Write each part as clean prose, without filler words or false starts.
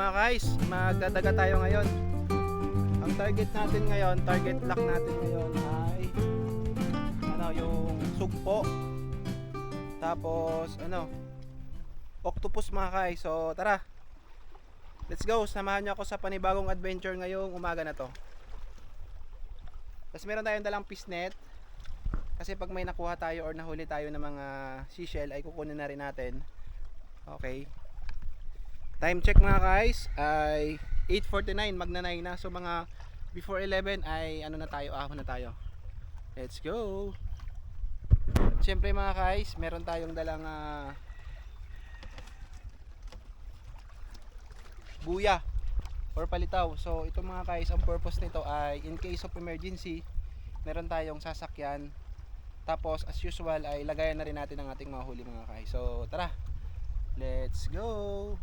mga guys, magdadaga tayo ngayon. Ang target natin ngayon, target lock natin ngayon ay yung sugpo. Tapos octopus mga guys. So tara, let's go, samahan niyo ako sa panibagong adventure ngayong umaga na to. Tapos meron tayong dalang fish net, kasi pag may nakuha tayo or nahuli tayo ng mga seashell ay kukunin na rin natin. Okay, time check mga guys ay 8:49, magna 9 na. So mga before 11 ay ahon na tayo. Let's go. Siyempre mga guys, meron tayong dalang buya or palitaw. So ito mga guys, ang purpose nito ay in case of emergency, meron tayong sasakyan. Tapos as usual ay lagayan na rin natin ang ating mga huli mga guys. So tara, let's go.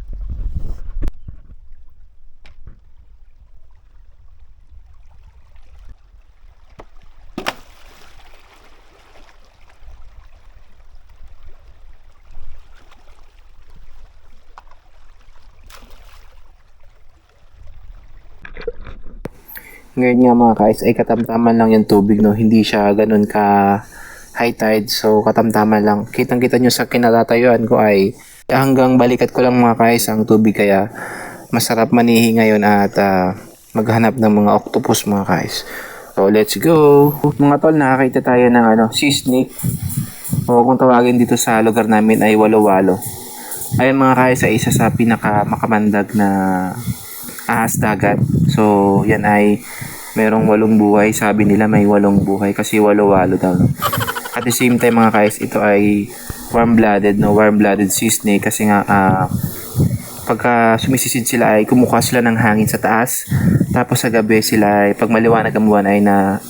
Ngayon nga mga guys ay katamtaman lang yung tubig, no? Hindi siya ganun ka high tide, so katamtaman lang. Kitang kita nyo sa kinatatayuan ko ay hanggang balikat ko lang mga guys ang tubig, kaya masarap manihi ngayon at maghanap ng mga octopus mga guys. So let's go. Mga tol, nakakita tayo ng sea snake, o kung tawagin dito sa lugar namin ay walo-walo. Ayun mga guys, ay isa sa pinaka makamandag na ahas dagat. So yan ay merong 8 buhay. Sabi nila may 8 buhay kasi walo-walo daw. At the same time mga guys, ito ay warm-blooded, warm-blooded sea snake, kasi nga pagka sumisisid sila ay kumukuha sila ng hangin sa taas. Tapos sa gabi sila ay pag maliwanag ang buwan ay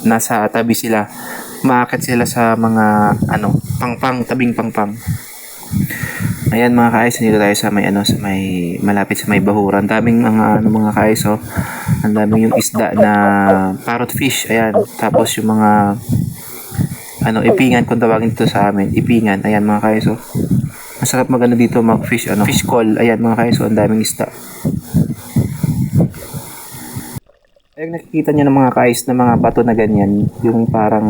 nasa tabi sila. Maakit sila sa mga pangpang, tabing pangpang. Ayan mga guys, dito tayo sa may malapit sa may bahuran. Daming mga guys, ang daming yung isda na parrot fish. Ayan, tapos yung mga ipingan kung tawagin dito sa amin, ipingan. Ayan mga guys, masarap dito mag-fish, fish call. Ayan mga guys, ang daming isda. Ayun, nakikita nyo ng mga guys na mga bato na ganyan, yung parang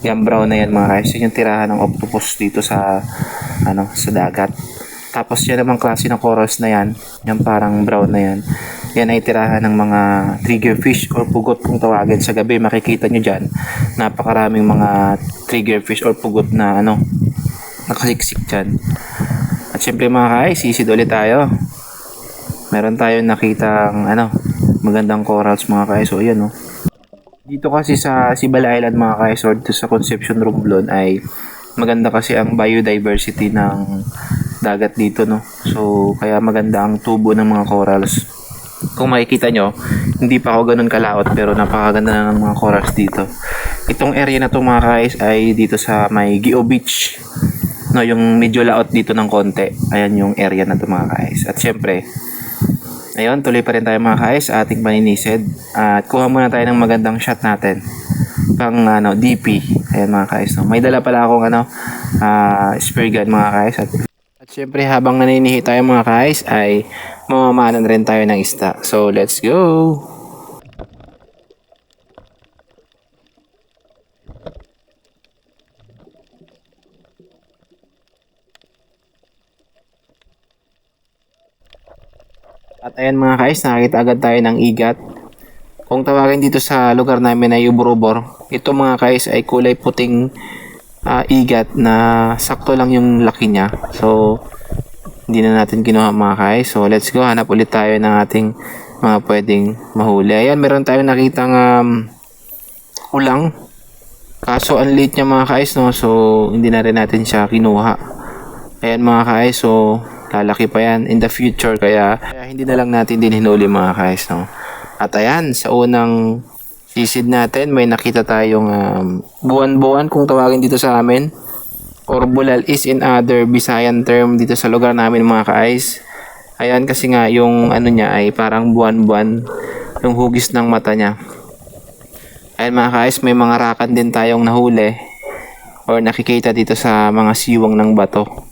yung brown na yan mga guys, yun yung tirahan ng octopus dito sa sa dagat. Tapos yan namang klase ng corals na yan, yung parang brown na yan, yan ay tirahan ng mga triggerfish or pugot kung tawagin. Sa gabi makikita nyo dyan, napakaraming mga triggerfish or pugot na nakasiksik dyan. At syempre mga guys, sisid ulit tayo. Meron tayong nakitang magandang corals mga guys. So yan dito kasi sa Sibal Island mga guys, or dito sa Concepcion, Romblon, ay maganda kasi ang biodiversity ng dagat dito, so kaya maganda ang tubo ng mga corals. Kung makikita nyo, hindi pa ako ganun kalaot, pero napakaganda na ng mga corals dito. Itong area na to mga guys ay dito sa may Gio Beach, yung medyo laot dito ng konti. Ayan yung area na to mga guys. At syempre, ayun, tuloy pa rin tayo mga guys ating paninisid. At kuha muna tayo ng magandang shot natin pang DP. Ayan mga guys, may dala pala akong spear gun mga guys. At syempre habang naninihi tayo mga guys ay mamamanan rin tayo ng isda. So let's go. At ayan mga guys, nakakita agad tayo ng igat. Kung tawagin dito sa lugar namin ay uborobor. Ito mga guys ay kulay puting igat na sakto lang yung laki niya. So hindi na natin kinuha mga guys. So let's go, hanap ulit tayo ng ating mga pwedeng mahuli. Ayan, meron tayong nakitang ulang. Kaso ang late niya mga guys, so hindi na rin natin siya kinuha. Ayan mga guys, so lalaki pa yan in the future, kaya hindi na lang natin din hinuli mga guys, At ayan, sa unang sisid natin may nakita tayong buwan-buwan kung tawagin dito sa amin, or bulal is in other Visayan term dito sa lugar namin mga guys. Ayan, kasi nga yung niya ay parang buwan-buwan yung hugis ng mata niya. Ayan mga guys, may mga rakan din tayong nahuli or nakikita dito sa mga siwang ng bato.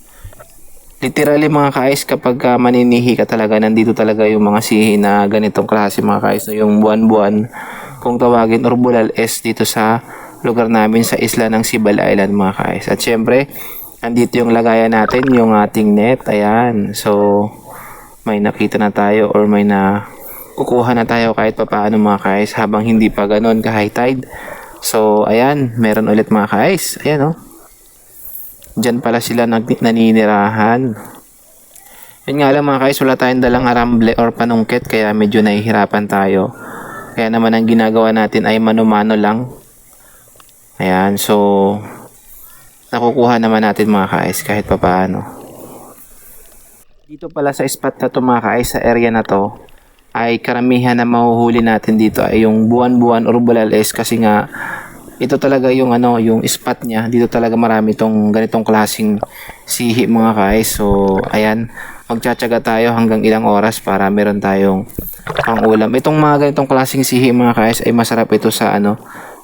Literally mga ka-ice, kapag maninihi ka talaga, nandito talaga yung mga sihi na ganitong klase mga ka-ice, no? Yung buwan-buwan kung tawagin or bulal S dito sa lugar namin sa isla ng Sibal Island mga ka-ice. At syempre, andito yung lagayan natin, yung ating net. Ayan. So, may nakita na tayo or may na kukuha na tayo kahit papaano mga ka-ice habang hindi pa ganun ka high tide. So, ayan. Meron ulit mga ka-ice. Ayan, oh. Diyan pala sila naninirahan. Yun nga lang mga ka-ice, wala tayong dalang aramble or panungkit kaya medyo nahihirapan tayo. Kaya naman ang ginagawa natin ay mano-mano lang. Ayan, so nakukuha naman natin mga ka-ice kahit papaano. Dito pala sa spot na to mga ka-ice, sa area na to, ay karamihan na mahuhuli natin dito ay yung buwan-buwan or bulales kasi nga ito talaga yung yung spot niya. Dito talaga marami tong ganitong klaseng sihi mga ka-ice. So ayan, magtsatsaga tayo hanggang ilang oras para meron tayong pang ulam. Itong mga ganitong klaseng sihi mga ka-ice ay masarap ito sa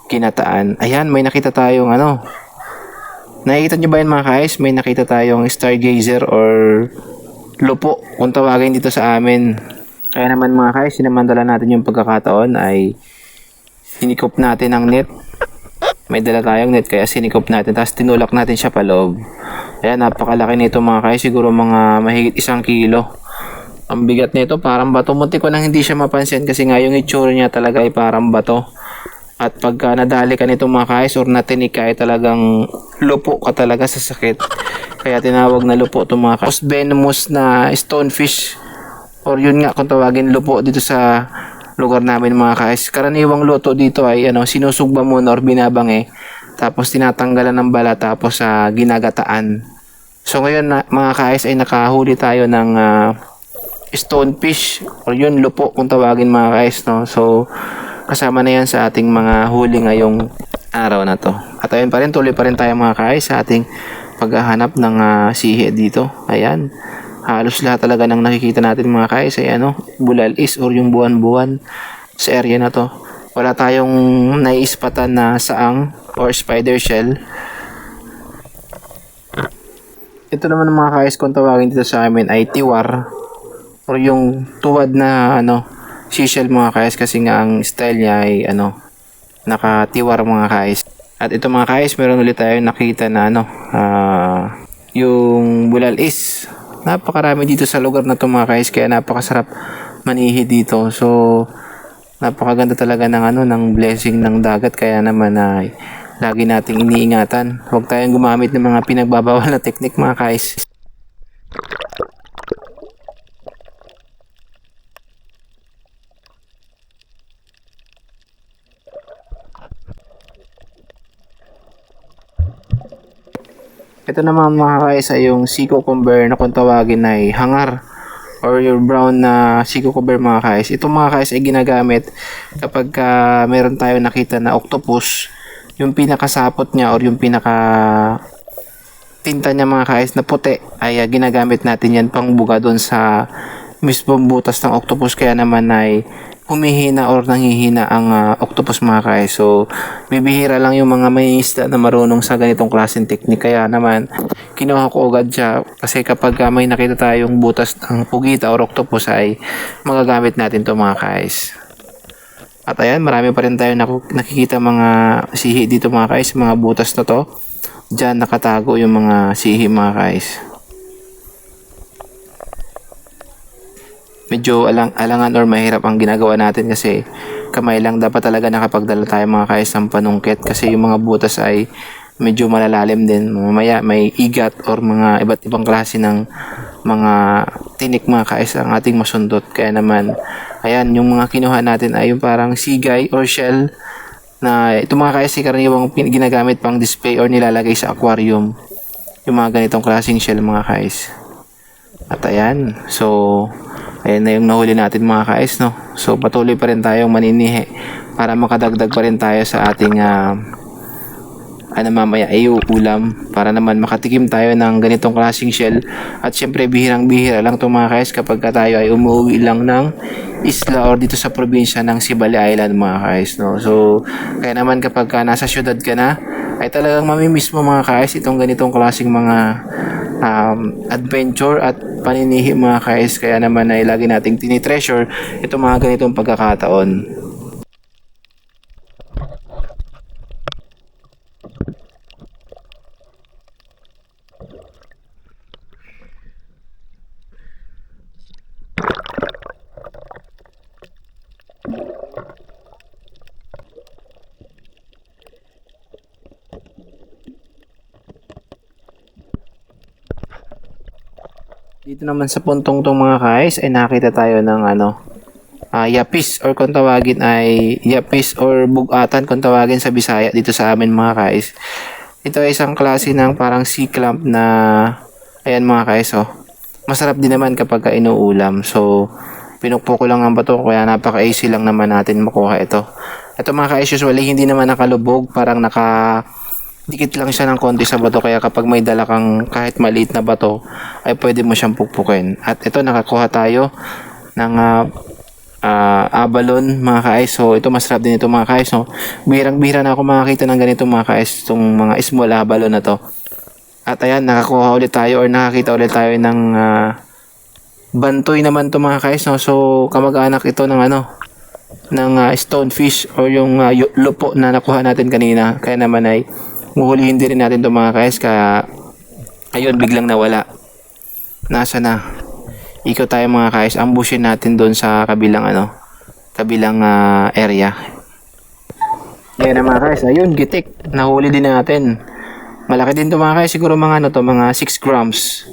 kinataan. Ayan, may nakita tayong nakikita nyo ba yun mga ka-ice? May nakita tayong stargazer or lupo kung tawagin dito sa amin. Kaya naman mga ka-ice, sinamantala natin yung pagkakataon ay sinikop natin ang net. May dala tayong net kaya sinikop natin tapos tinulak natin siya paloob. Ayan, napakalaki nito mga ka-ice, siguro mga mahigit 1 kilo. Ang bigat nito parang bato. Munti ko nang hindi siya mapansin kasi nga yung itsura niya talaga ay parang bato. At pagka nadali ka nito mga ka-ice or natinig ka ay talagang lupo ka talaga sa sakit. Kaya tinawag na lupo itong mga ka-ice. Venomous na stonefish or yun nga kung tawagin lupo dito sa lugar namin mga ka-ice. Karaniwang luto dito ay sinusugba muna or binabangi. Tapos tinatanggalan ng bala tapos ginagataan. So ngayon mga ka-ice ay nakahuli tayo ng stonefish or yun lupo kung tawagin mga ka-ice, no? So kasama na yan sa ating mga huli ngayong araw na to. At ayun pa rin, tuloy pa rin tayo mga ka-ice sa ating paghahanap ng sihi dito. Ayan. Halos lahat talaga ng nakikita natin mga ka-ice ay bulalis or yung buwan-buwan sa area na to. Wala tayong naiispatan na saang or spider shell. Ito naman mga ka-ice kung tawagin dito sa amin ay tiwar or yung tuwad na seashell mga ka-ice kasi nga ang style niya ay nakatiwar mga ka-ice. At ito mga ka-ice, meron ulit tayong nakita na yung bulalis. Napakarami dito sa lugar na to mga ka-ice kaya napakasarap manihi dito. So napakaganda talaga ng blessing ng dagat kaya naman ay lagi nating iniingatan. Huwag tayong gumamit ng mga pinagbabawal na teknik mga ka-ice. Ito naman mga ka-ice ay yung sea cucumber na kung tawagin ay hangar or yung brown na sea cucumber mga ka-ice. Ito mga ka-ice ay ginagamit kapag meron tayo nakita na octopus, yung pinakasapot niya or yung pinaka tinta niya mga ka-ice na puti ay ginagamit natin yan pang buga doon sa mismong butas ng octopus kaya naman ay humihina or nanghihina ang octopus mga ka-ice. So bibihira lang yung mga may isda na marunong sa ganitong klaseng teknik kaya naman kinuha ko agad siya kasi kapag may nakita tayong butas ng pugita or octopus ay magagamit natin to mga ka-ice. At ayan, marami pa rin tayo nakikita mga sihi dito mga ka-ice, mga butas na to. Diyan nakatago yung mga sihi mga ka-ice. Medyo alangan or mahirap ang ginagawa natin kasi kamay lang dapat talaga nakapagdala tayo mga ka-ice ng panungkit kasi yung mga butas ay medyo malalalim din. Mamaya may igat or mga iba't ibang klase ng mga tinik mga ka-ice ang ating masundot. Kaya naman, ayan, yung mga kinuha natin ay yung parang sigay or shell na ito mga ka-ice karaniwang ginagamit pang display or nilalagay sa aquarium. Yung mga ganitong klaseng shell mga ka-ice. At ayan, so ayan na yung nahuli natin mga ka-ice, no? So patuloy pa rin tayong maninihi para makadagdag pa rin tayo sa ating mamaya ay ulam para naman makatikim tayo ng ganitong klaseng shell. At syempre bihirang-bihira lang itong mga ka-ice kapag tayo ay umuwi lang ng isla or dito sa probinsya ng Sibal Island mga ka-ice, no? So kaya naman kapag nasa syudad ka na ay talagang mamimiss mo mga ka-ice itong ganitong klaseng mga adventure at paninihi mga guys, kaya naman ay lagi nating tinitreasure itong mga ganitong pagkakataon. Dito naman sa puntong tong mga guys ay nakita tayo ng yapis, or kung tawagin ay yapis or bugatan kung tawagin sa Bisaya dito sa amin mga guys. Ito ay isang klase ng parang sea clam na ayan mga guys, oh. Masarap din naman kapag inuulam. So pinukpo ko lang ang bato kaya napaka-easy lang naman natin makuha ito. Ito mga guys, usually hindi naman nakalubog, parang dikit lang siya ng konti sa bato, kaya kapag may dala kang kahit maliit na bato ay pwede mo siyang pukpukin. At ito nakakuha tayo ng abalon mga guys. So ito masarap din ito mga guys, no? Birang-bira na ako makakita ng ganito mga guys, itong mga small abalon na to. At ayan, nakakuha ulit tayo or nakakita ulit tayo ng bantoy naman to mga guys, no? So kamag-anak ito ng ng stonefish or yung lupo na nakuha natin kanina, kaya naman ay muhulihin din natin ito mga guys. Kaya ayun, biglang nawala. Nasa na? Ikot tayo mga guys, ambushin natin doon sa kabilang area. Ayan na mga guys, ayun, gitik, nahuli din natin. Malaki din ito mga guys, siguro mga mga 6 grams.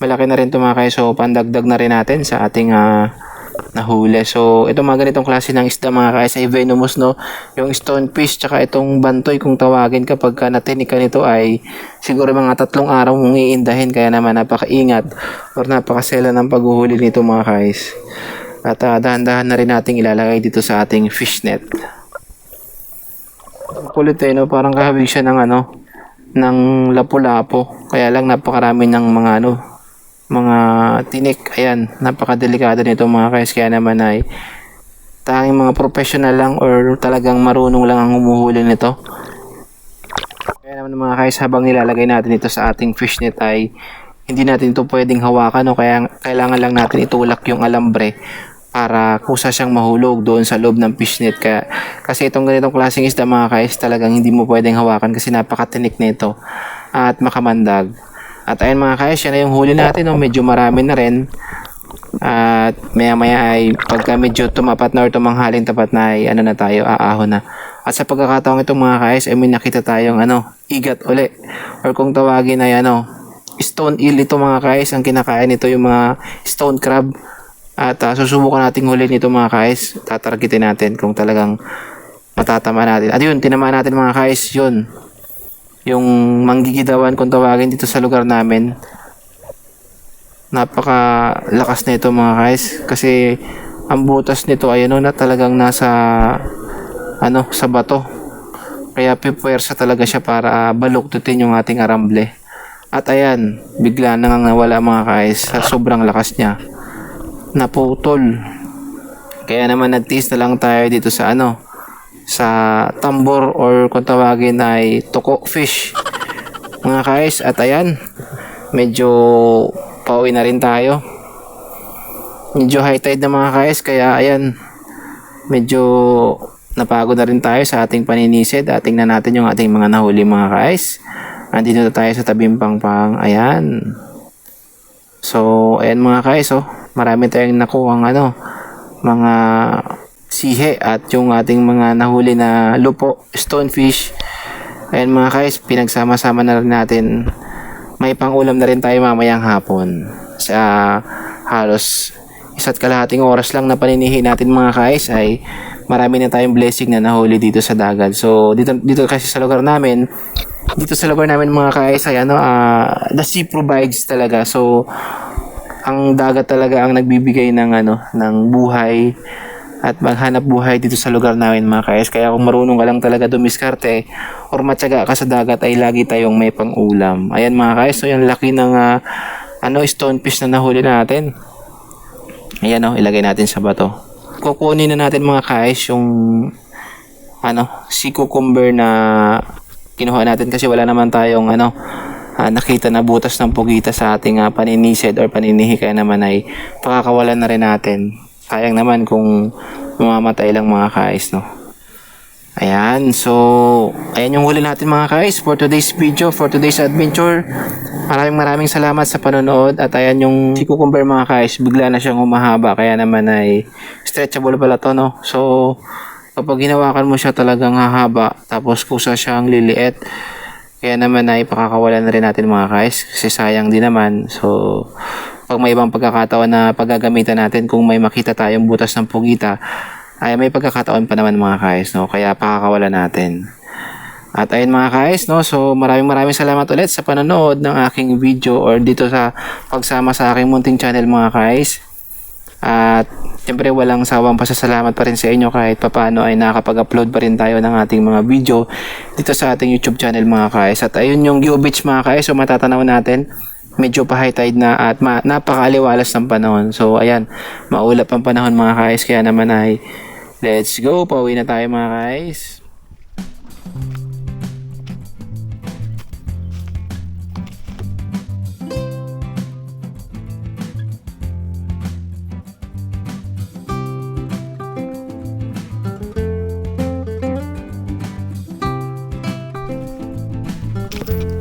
Malaki na rin ito mga guys, so pandagdag na rin natin sa ating nahuli. So ito mga ganitong klase ng isda mga guys ay venomous, no? Yung stonefish tsaka itong bantoy kung tawagin, kapag natinik ka nito ay siguro mga 3 araw mong iindahin, kaya naman napakaingat or napakasela ng paghuhuli nito mga guys. At dahan-dahan na rin nating ilalagay dito sa ating fish net. Kulit no? Parang kahabig siya ng ng lapu-lapo, kaya lang napakarami ng mga tinik. Ayan, napakadelikado nito mga guys, kaya naman ay tanging mga professional lang or talagang marunong lang ang humuhuli nito. Kaya naman mga guys, habang nilalagay natin ito sa ating fish net ay hindi natin ito pwedeng hawakan, o kaya kailangan lang natin itulak yung alambre para kusa siyang mahulog doon sa loob ng fish net. Kasi itong ganitong klaseng isda mga guys, talagang hindi mo pwedeng hawakan kasi napakatinik nito at makamandag. At ayun mga guys, yan na yung huli natin, medyo marami na rin. At maya maya ay pagka medyo tumapat na or tumanghaling tapat na ay na tayo, aahon na. At sa pagkakataong ito mga guys ay may nakita tayong igat uli, or kung tawagin ay stone eel. Ito mga guys, ang kinakain nito yung mga stone crab. At susubukan nating huli nito mga guys. Tatargetin natin kung talagang matatama natin. At yun, tinamaan natin mga guys, yun yung manggigidawan kung tawagin dito sa lugar namin. Napakalakas na ito mga guys, kasi ang butas nito ay na talagang nasa sa bato, kaya pipuwersa talaga siya para baluktutin yung ating aramble. At ayan, bigla nang nawala mga guys, sa sobrang lakas niya naputol. Kaya naman nagtiis na lang tayo dito sa sa tambor, or kung tawagin ay tuko fish mga guys. At ayan, medyo pauwi na rin tayo, medyo high tide na mga guys, kaya ayan, medyo napagod na rin tayo sa ating paninisid. At tingnan natin yung ating mga nahuli mga guys. Andito na tayo sa tabing pangpang, ayan. So ayan mga guys, marami tayong nakuhang mga sihe at yung ating mga nahuli na lupo, stonefish. Ayan mga guys, pinagsama-sama na rin natin. May pang-ulam na rin tayo mamayang hapon. Sa halos 1.5 oras lang na paninihi natin mga guys ay marami na tayong blessing na nahuli dito sa dagat. So dito kasi sa lugar namin, mga guys ay the sea provides talaga. So ang dagat talaga ang nagbibigay ng ng buhay at maghanap buhay dito sa lugar namin mga guys. Kaya kung marunong ka lang talaga dumiskarte or matyaga ka sa dagat ay lagi tayong may pang-ulam. Ayan mga guys, so yung laki ng stonefish na nahuli natin. Ayan ilagay natin sa bato. Kukunin na natin mga guys yung sea cucumber na kinuha natin, kasi wala naman tayong nakita na butas ng pugita sa ating paninisid or paninihi, kaya naman ay pakakawalan na rin natin. Sayang naman kung mamamatay lang mga kais, no? Ayan, so ayan yung huli natin mga kais for today's video, for today's adventure. Maraming salamat sa panonood. At ayan yung si cucumber mga kais, bigla na siyang humahaba, kaya naman ay stretchable pala to, no? So kapag hinawakan mo siya talagang hahaba, tapos kusa siyang liliit, kaya naman ay pakakawalan na rin natin mga kais kasi sayang din naman. So pag may ibang pagkakataon na paggagamitan natin, kung may makita tayong butas ng pugita, ay may pagkakataon pa naman mga kais, no? Kaya pakakawalan natin. At ayun mga kais, no? So maraming salamat ulit sa panonood ng aking video or dito sa pagsama sa aking munting channel mga kais. At siyempre walang sawang pasasalamat pa rin sa inyo kahit papaano ay nakakapag-upload pa rin tayo ng ating mga video dito sa ating YouTube channel mga kais. At ayun yung Gio Beach mga kais, so matatanaw natin. Medyo pa high tide na at napakaaliwalas ng panahon. So ayan, maulap ang panahon mga kais, kaya naman ay let's go, pauwi na tayo mga kais.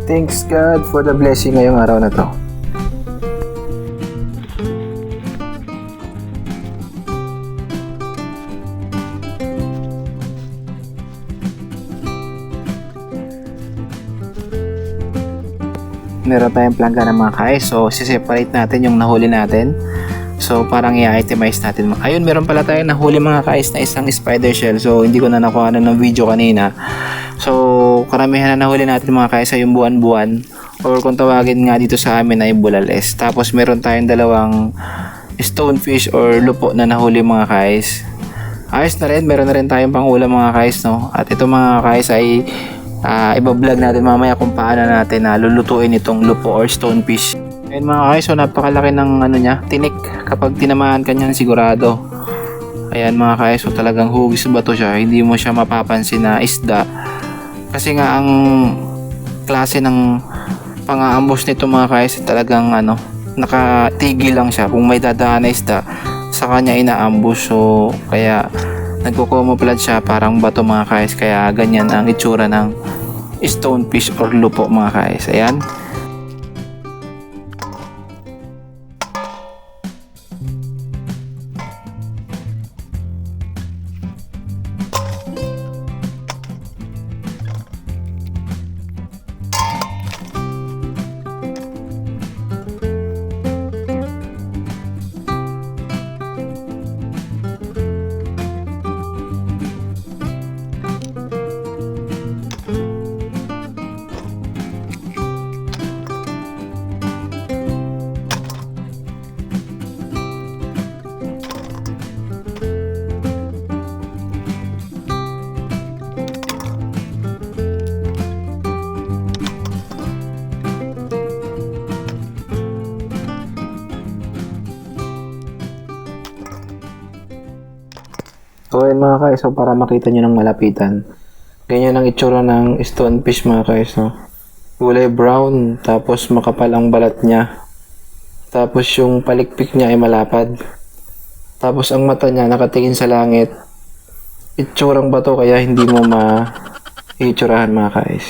Thanks God for the blessing ngayong araw na to. Meron tayong plangga ng mga kais, so siseparate natin yung nahuli natin. So parang i-itemize natin. Ayun, meron pala tayong nahuli mga kais na isang spider shell. So hindi ko na nakuha ng video kanina. So karamihan na nahuli natin mga kais ay yung buwan-buwan, or kung tawagin nga dito sa amin ay bulales. Tapos meron tayong dalawang stonefish or lupo na nahuli mga kais. Ayos na rin, meron na rin tayong pangulam mga kais, no? At ito mga kais ay ibablog natin mamaya kung paano natin lulutuin itong lupo or stonefish. Ayun mga kais, so napakalaki ng niya, tinik. Kapag tinamaan ka niyan sigurado. Ayan mga kais, so talagang hugis bato siya, hindi mo siya mapapansin na isda. Kasi nga ang klase ng pang-aambos nito mga kais talagang nakatigil lang siya. Kung may dadaan na isda, sa kanya inaambos. So kaya nagko-camouflage siya, parang bato mga kais. Kaya ganyan ang itsura ng stonefish or lupo mga kais. Ayan. So ayun mga kais, so para makita nyo ng malapitan, ganyan ang itsura ng stonefish mga kais, no? Kulay brown, tapos makapal ang balat niya, tapos yung palikpik niya ay malapad, tapos ang mata niya nakatingin sa langit. Itsurang bato, kaya hindi mo ma-itsurahan mga kais.